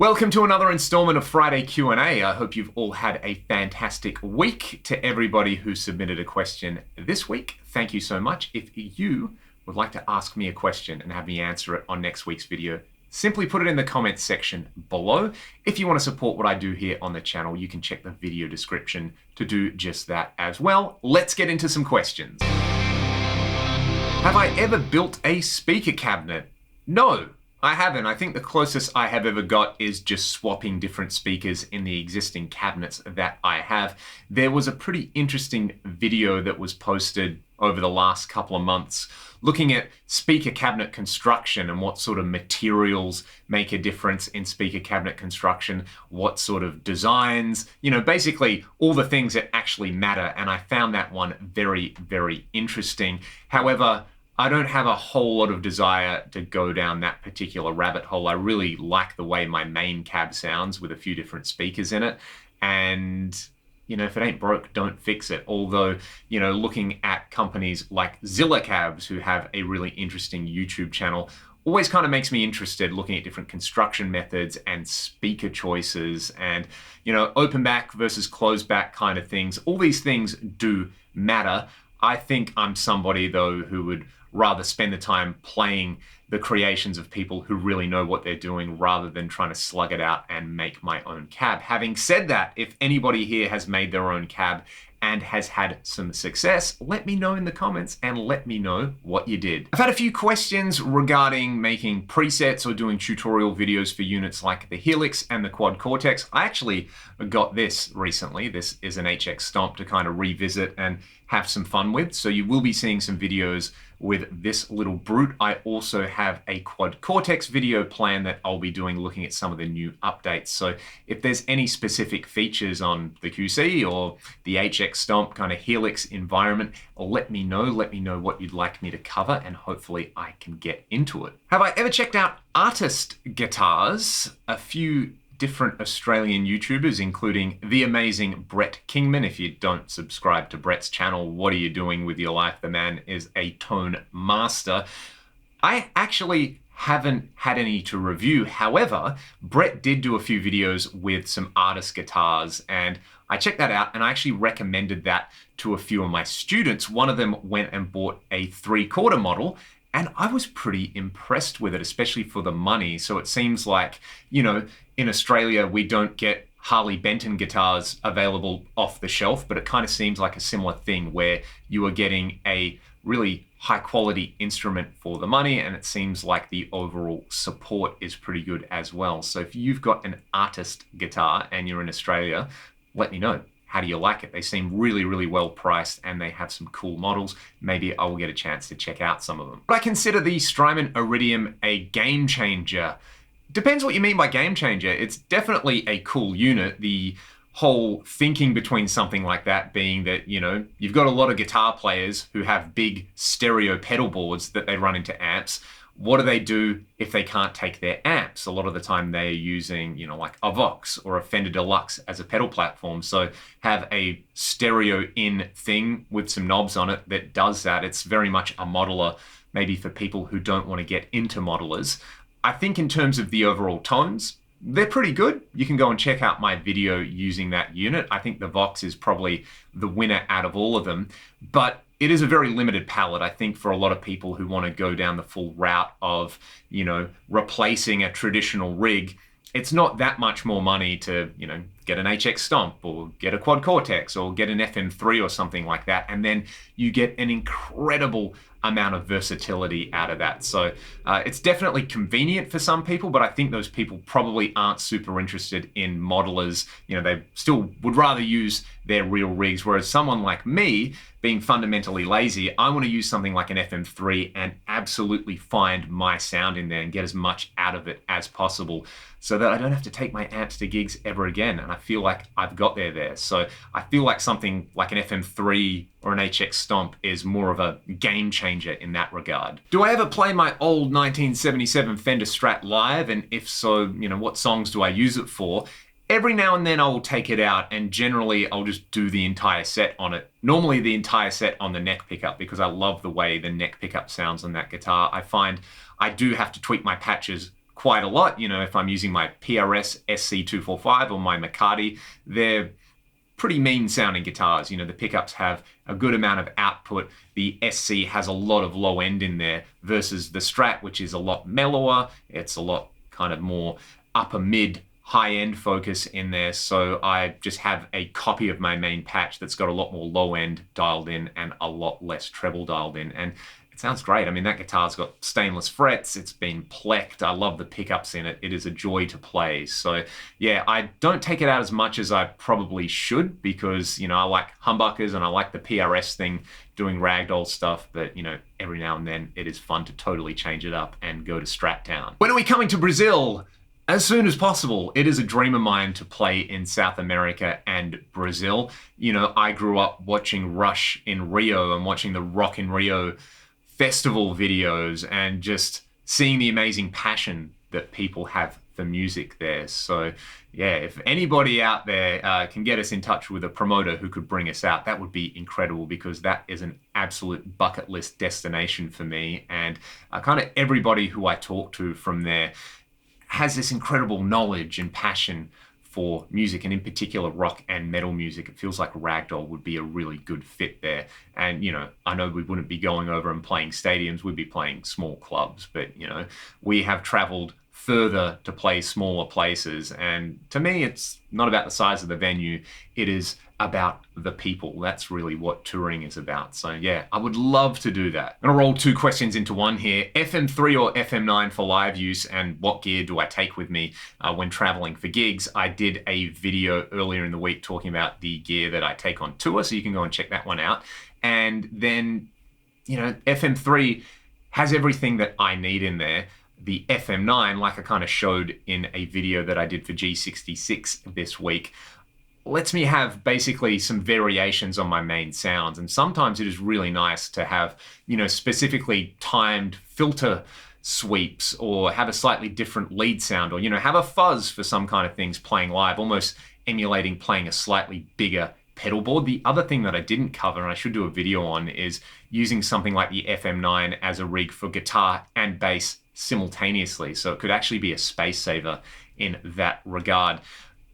Welcome to another installment of Friday Q&A. I hope you've all had a fantastic week. To everybody who submitted a question this week, thank you so much. If you would like to ask me a question and have me answer it on next week's video, simply put it in the comments section below. If you want to support what I do here on the channel, you can check the video description to do just that as well. Let's get into some questions. Have I ever built a speaker cabinet? No. I haven't. I think the closest I have ever got is just swapping different speakers in the existing cabinets that I have. There was a pretty interesting video that was posted over the last couple of months looking at speaker cabinet construction and what sort of materials make a difference in speaker cabinet construction, what sort of designs, basically all the things that actually matter. And I found that one very, very interesting. However, I don't have a whole lot of desire to go down that particular rabbit hole. I really like the way my main cab sounds with a few different speakers in it. And, if it ain't broke, don't fix it. Although, looking at companies like Zilla Cabs, who have a really interesting YouTube channel, always kind of makes me interested looking at different construction methods and speaker choices and, open back versus closed back kind of things. All these things do matter. I think I'm somebody, though, who would rather spend the time playing the creations of people who really know what they're doing rather than trying to slug it out and make my own cab. Having said that, if anybody here has made their own cab and has had some success, let me know in the comments and let me know what you did. I've had a few questions regarding making presets or doing tutorial videos for units like the Helix and the Quad Cortex. I actually got this recently. This is an HX Stomp to kind of revisit and have some fun with. So you will be seeing some videos with this little brute. I also have a Quad Cortex video plan that I'll be doing looking at some of the new updates. So if there's any specific features on the QC or the HX Stomp kind of Helix environment, let me know what you'd like me to cover and hopefully I can get into it. Have I ever checked out artist guitars? A few different Australian YouTubers, including the amazing Brett Kingman. If you don't subscribe to Brett's channel, what are you doing with your life? The man is a tone master. I actually haven't had any to review. However, Brett did do a few videos with some artist guitars and I checked that out and I actually recommended that to a few of my students. One of them went and bought a 3/4 model and I was pretty impressed with it, especially for the money. So it seems like, in Australia, we don't get Harley Benton guitars available off the shelf, but it kind of seems like a similar thing where you are getting a really high quality instrument for the money. And it seems like the overall support is pretty good as well. So if you've got an artist guitar and you're in Australia, let me know. How do you like it? They seem really, really well priced and they have some cool models. Maybe I will get a chance to check out some of them. But I consider the Strymon Iridium a game changer. Depends what you mean by game changer. It's definitely a cool unit. The whole thinking between something like that being that, you've got a lot of guitar players who have big stereo pedal boards that they run into amps. What do they do if they can't take their amps? A lot of the time they're using, like a Vox or a Fender Deluxe as a pedal platform. So have a stereo in thing with some knobs on it that does that. It's very much a modeler, maybe for people who don't want to get into modelers. I think in terms of the overall tones, they're pretty good. You can go and check out my video using that unit. I think the Vox is probably the winner out of all of them, but it is a very limited palette. I think for a lot of people who want to go down the full route of, replacing a traditional rig, it's not that much more money to, get an HX Stomp or get a Quad Cortex or get an FM3 or something like that. And then you get an incredible amount of versatility out of that. So it's definitely convenient for some people, but I think those people probably aren't super interested in modelers. They still would rather use their real rigs. Whereas someone like me, being fundamentally lazy, I want to use something like an FM3 and absolutely find my sound in there and get as much out of it as possible so that I don't have to take my amps to gigs ever again. And I feel like I've got there. So I feel like something like an FM3 or an HX Stomp is more of a game changer in that regard. Do I ever play my old 1977 Fender Strat live? And if so, what songs do I use it for? Every now and then I will take it out and generally I'll just do the entire set on it. Normally the entire set on the neck pickup because I love the way the neck pickup sounds on that guitar. I find I do have to tweak my patches quite a lot. You know, if I'm using my PRS SC245 or my McCarty, they're pretty mean sounding guitars. You know, the pickups have a good amount of output. The SC has a lot of low end in there versus the Strat, which is a lot mellower. It's a lot kind of more upper mid high end focus in there. So I just have a copy of my main patch that's got a lot more low end dialed in and a lot less treble dialed in. And it sounds great. I mean, that guitar's got stainless frets. It's been plecked. I love the pickups in it. It is a joy to play. So yeah, I don't take it out as much as I probably should because, you know, I like humbuckers and I like the PRS thing doing ragdoll stuff. But, you know, every now and then it is fun to totally change it up and go to Strat Town. When are we coming to Brazil? As soon as possible. It is a dream of mine to play in South America and Brazil. You know, I grew up watching Rush in Rio and watching the Rock in Rio festival videos and just seeing the amazing passion that people have for music there. So yeah, if anybody out there can get us in touch with a promoter who could bring us out, that would be incredible because that is an absolute bucket list destination for me. And kind of everybody who I talk to from there has this incredible knowledge and passion for music, and in particular rock and metal music. It feels like Ragdoll would be a really good fit there. And, you know, I know we wouldn't be going over and playing stadiums, we'd be playing small clubs, but, you know, we have traveled further to play smaller places. And to me, it's not about the size of the venue, it is about the people. That's really what touring is about. So yeah, I would love to do that. I'm gonna roll two questions into one here. FM3 or FM9 for live use, and what gear do I take with me when traveling for gigs? I did a video earlier in the week talking about the gear that I take on tour, so you can go and check that one out. And then, you know, FM3 has everything that I need in there. The FM9, like I kind of showed in a video that I did for G66 this week, lets me have basically some variations on my main sounds. And sometimes it is really nice to have, you know, specifically timed filter sweeps or have a slightly different lead sound, or, you know, have a fuzz for some kind of things playing live, almost emulating playing a slightly bigger pedal board. The other thing that I didn't cover, and I should do a video on, is using something like the FM9 as a rig for guitar and bass simultaneously. So it could actually be a space saver in that regard.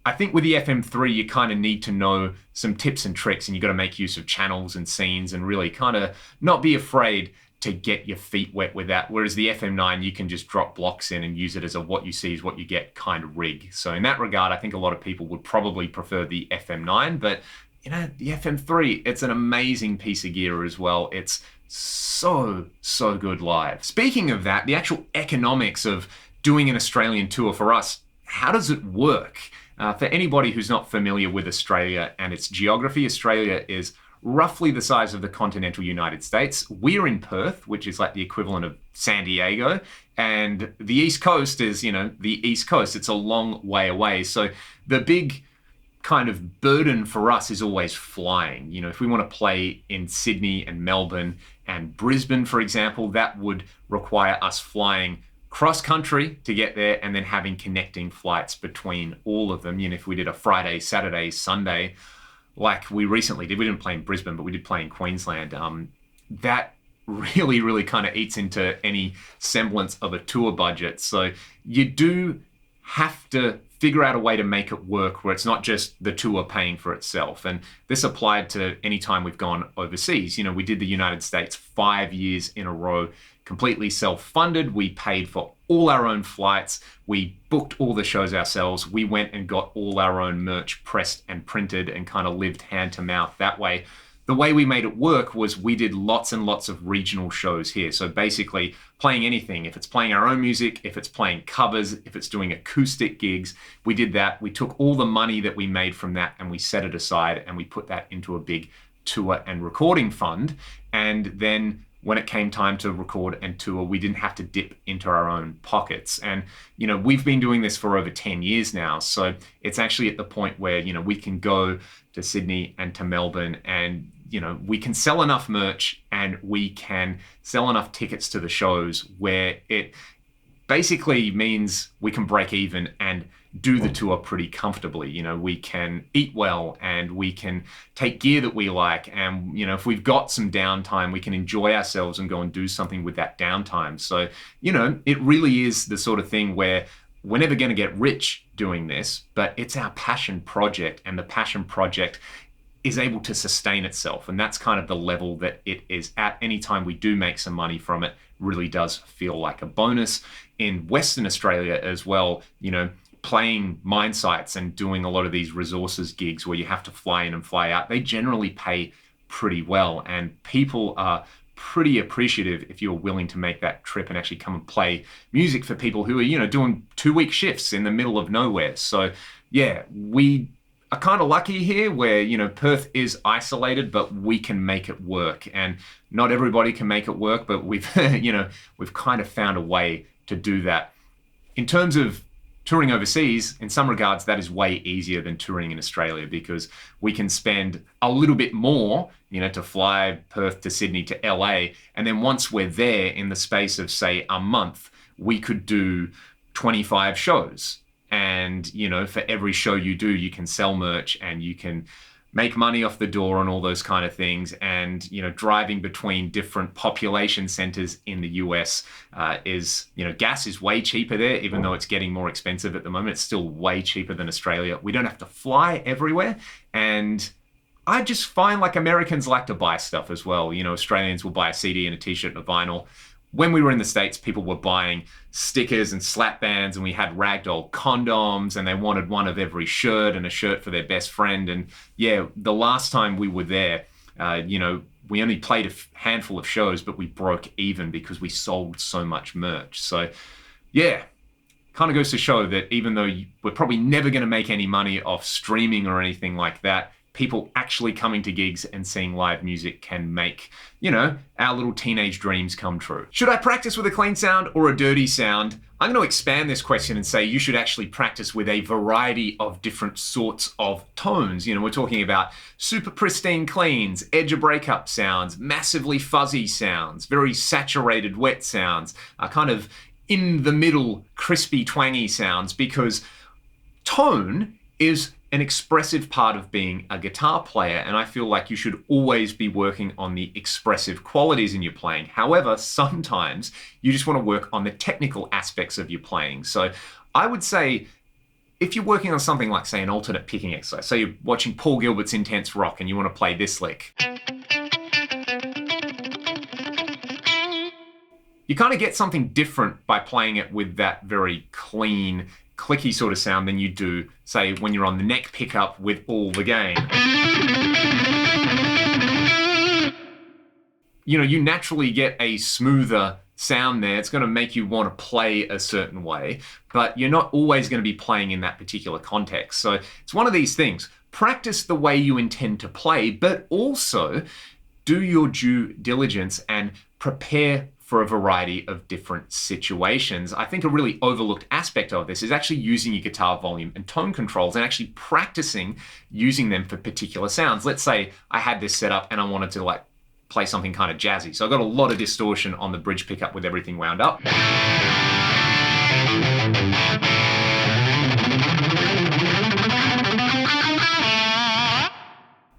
I think with the FM3, you kind of need to know some tips and tricks, and you got to make use of channels and scenes and really kind of not be afraid to get your feet wet with that. Whereas the FM9, you can just drop blocks in and use it as a what you see is what you get kind of rig. So in that regard, I think a lot of people would probably prefer the FM9, but you know, the FM3, it's an amazing piece of gear as well. It's so good live. Speaking of that, the actual economics of doing an Australian tour for us, how does it work? For anybody who's not familiar with Australia and its geography, Australia is roughly the size of the continental United States. We're in Perth, which is like the equivalent of San Diego, and the East Coast is, you know, the East Coast. It's a long way away. So the big kind of burden for us is always flying. You know, if we want to play in Sydney and Melbourne and Brisbane, for example, that would require us flying cross country to get there and then having connecting flights between all of them. You know, if we did a Friday, Saturday, Sunday, like we recently did, we didn't play in Brisbane, but we did play in Queensland. That really kind of eats into any semblance of a tour budget. So you do have to figure out a way to make it work where it's not just the tour paying for itself. And this applied to any time we've gone overseas. You know, we did the United States 5 years in a row, completely self-funded. We paid for all our own flights. We booked all the shows ourselves. We went and got all our own merch pressed and printed and kind of lived hand to mouth that way. The way we made it work was we did lots and lots of regional shows here. So basically playing anything, if it's playing our own music, if it's playing covers, if it's doing acoustic gigs, we did that. We took all the money that we made from that and we set it aside and we put that into a big tour and recording fund. And then when it came time to record and tour, we didn't have to dip into our own pockets. And, you know, we've been doing this for over 10 years now. So it's actually at the point where, you know, we can go to Sydney and to Melbourne and, you know, we can sell enough merch and we can sell enough tickets to the shows where it basically means we can break even and do the tour pretty comfortably. You know, we can eat well and we can take gear that we like. And, you know, if we've got some downtime, we can enjoy ourselves and go and do something with that downtime. So, you know, it really is the sort of thing where we're never going to get rich doing this, but it's our passion project, and the passion project is able to sustain itself. And that's kind of the level that it is at. Anytime we do make some money from it, really does feel like a bonus. In Western Australia as well, you know, playing mine sites and doing a lot of these resources gigs where you have to fly in and fly out, they generally pay pretty well. And people are pretty appreciative if you're willing to make that trip and actually come and play music for people who are, you know, doing 2-week shifts in the middle of nowhere. So yeah, we are kind of lucky here where, you know, Perth is isolated, but we can make it work. And not everybody can make it work, but we've, you know, we've kind of found a way to do that. In terms of touring overseas, in some regards, that is way easier than touring in Australia, because we can spend a little bit more, you know, to fly Perth to Sydney to LA. And then once we're there, in the space of, say, a month, we could do 25 shows. And, you know, for every show you do, you can sell merch and you can make money off the door and all those kind of things. And, you know, driving between different population centers in the US is, you know, gas is way cheaper there, even though it's getting more expensive at the moment. It's still way cheaper than Australia. We don't have to fly everywhere. And I just find like Americans like to buy stuff as well. You know, Australians will buy a CD and a t-shirt and a vinyl. When we were in the States, people were buying stickers and slap bands, and we had ragdoll condoms, and they wanted one of every shirt and a shirt for their best friend. And yeah, the last time we were there, you know, we only played a handful of shows, but we broke even because we sold so much merch. So yeah, kind of goes to show that even though we're probably never going to make any money off streaming or anything like that, people actually coming to gigs and seeing live music can make, you know, our little teenage dreams come true. Should I practice with a clean sound or a dirty sound? I'm going to expand this question and say you should actually practice with a variety of different sorts of tones. You know, we're talking about super pristine cleans, edge of breakup sounds, massively fuzzy sounds, very saturated wet sounds, kind of in the middle crispy twangy sounds, because tone is an expressive part of being a guitar player, and I feel like you should always be working on the expressive qualities in your playing. However, sometimes you just want to work on the technical aspects of your playing. So I would say if you're working on something like, say, an alternate picking exercise, say you're watching Paul Gilbert's Intense Rock and you want to play this lick, you kind of get something different by playing it with that very clean, clicky sort of sound than you do, say, when you're on the neck pickup with all the gain. You know, you naturally get a smoother sound there. It's going to make you want to play a certain way, but you're not always going to be playing in that particular context. So it's one of these things. Practice the way you intend to play, but also do your due diligence and prepare for a variety of different situations. I think a really overlooked aspect of this is actually using your guitar volume and tone controls and actually practicing using them for particular sounds. Let's say I had this set up and I wanted to like play something kind of jazzy. So I've got a lot of distortion on the bridge pickup with everything wound up.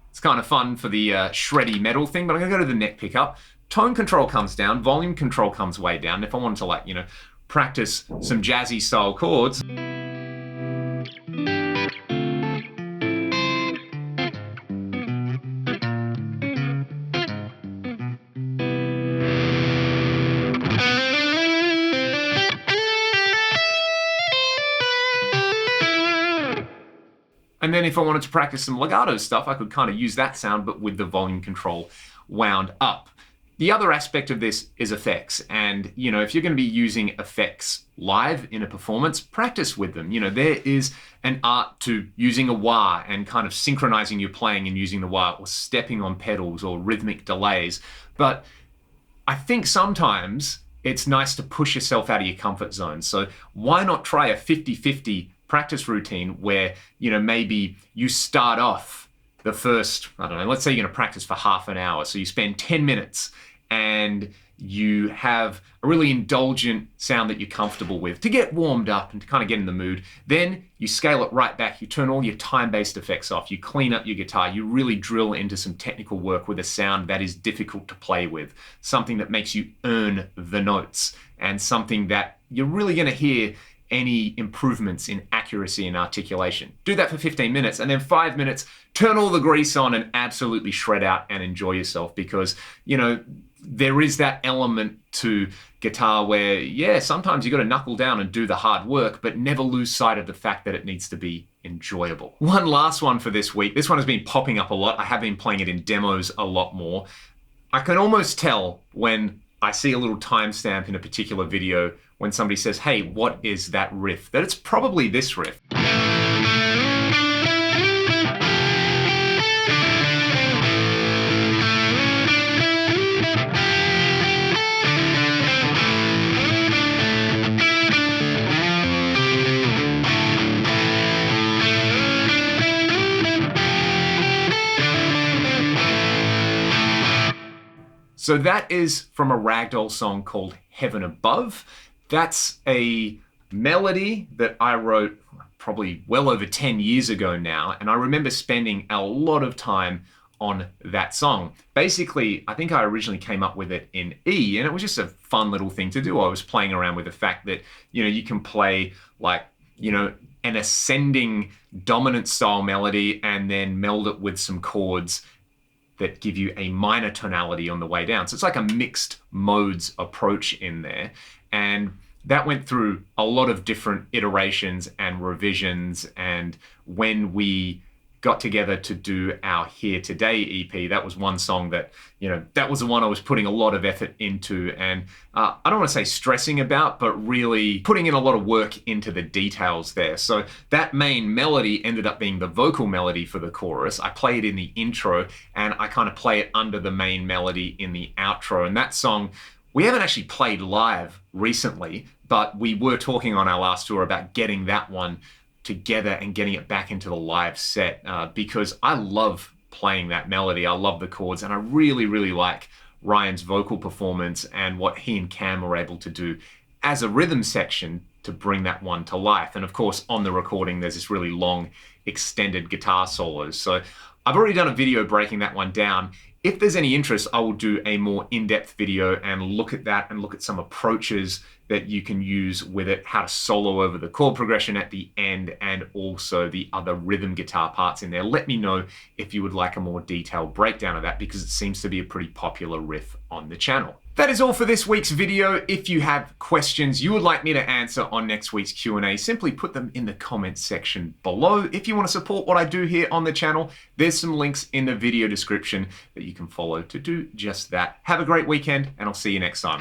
It's kind of fun for the shreddy metal thing, but I'm gonna go to the neck pickup. Tone control comes down, volume control comes way down. If I wanted to, like, you know, practice some jazzy style chords, and then if I wanted to practice some legato stuff, I could kind of use that sound, but with the volume control wound up. The other aspect of this is effects. And, you know, if you're going to be using effects live in a performance, practice with them. You know, there is an art to using a wah and kind of synchronizing your playing and using the wah, or stepping on pedals or rhythmic delays. But I think sometimes it's nice to push yourself out of your comfort zone. So why not try a 50-50 practice routine where, you know, maybe you start off the first, I don't know, let's say you're going to practice for half an hour. So you spend 10 minutes and you have a really indulgent sound that you're comfortable with to get warmed up and to kind of get in the mood. Then you scale it right back. You turn all your time-based effects off. You clean up your guitar. You really drill into some technical work with a sound that is difficult to play with, something that makes you earn the notes, and something that you're really going to hear any improvements in accuracy and articulation. Do that for 15 minutes, and then 5 minutes, turn all the grease on and absolutely shred out and enjoy yourself, because, you know, there is that element to guitar where, yeah, sometimes you got to knuckle down and do the hard work, but never lose sight of the fact that it needs to be enjoyable. One last one for this week. This one has been popping up a lot. I have been playing it in demos a lot more. I can almost tell when I see a little timestamp in a particular video when somebody says, hey, what is that riff? That it's probably this riff. So that is from a Ragdoll song called Heaven Above. That's a melody that I wrote probably well over 10 years ago now, and I remember spending a lot of time on that song. Basically, I think I originally came up with it in E, and it was just a fun little thing to do. I was playing around with the fact that, you know, you can play like, you know, an ascending dominant style melody and then meld it with some chords that give you a minor tonality on the way down. So it's like a mixed modes approach in there. And that went through a lot of different iterations and revisions. And when we got together to do our Here Today EP, that was one song that, you know, that was the one I was putting a lot of effort into, and I don't want to say stressing about, but really putting in a lot of work into the details there. So that main melody ended up being the vocal melody for the chorus. I play it in the intro, and I kind of play it under the main melody in the outro. And that song, we haven't actually played live recently, but we were talking on our last tour about getting that one together and getting it back into the live set, because I love playing that melody. I love the chords, and I really, really like Ryan's vocal performance and what he and Cam were able to do as a rhythm section to bring that one to life. And of course, on the recording, there's this really long, extended guitar solos. So I've already done a video breaking that one down. If there's any interest, I will do a more in-depth video and look at that and look at some approaches that you can use with it, how to solo over the chord progression at the end, and also the other rhythm guitar parts in there. Let me know if you would like a more detailed breakdown of that, because it seems to be a pretty popular riff on the channel. That is all for this week's video. If you have questions you would like me to answer on next week's Q&A, simply put them in the comments section below. If you want to support what I do here on the channel, there's some links in the video description that you can follow to do just that. Have a great weekend, and I'll see you next time.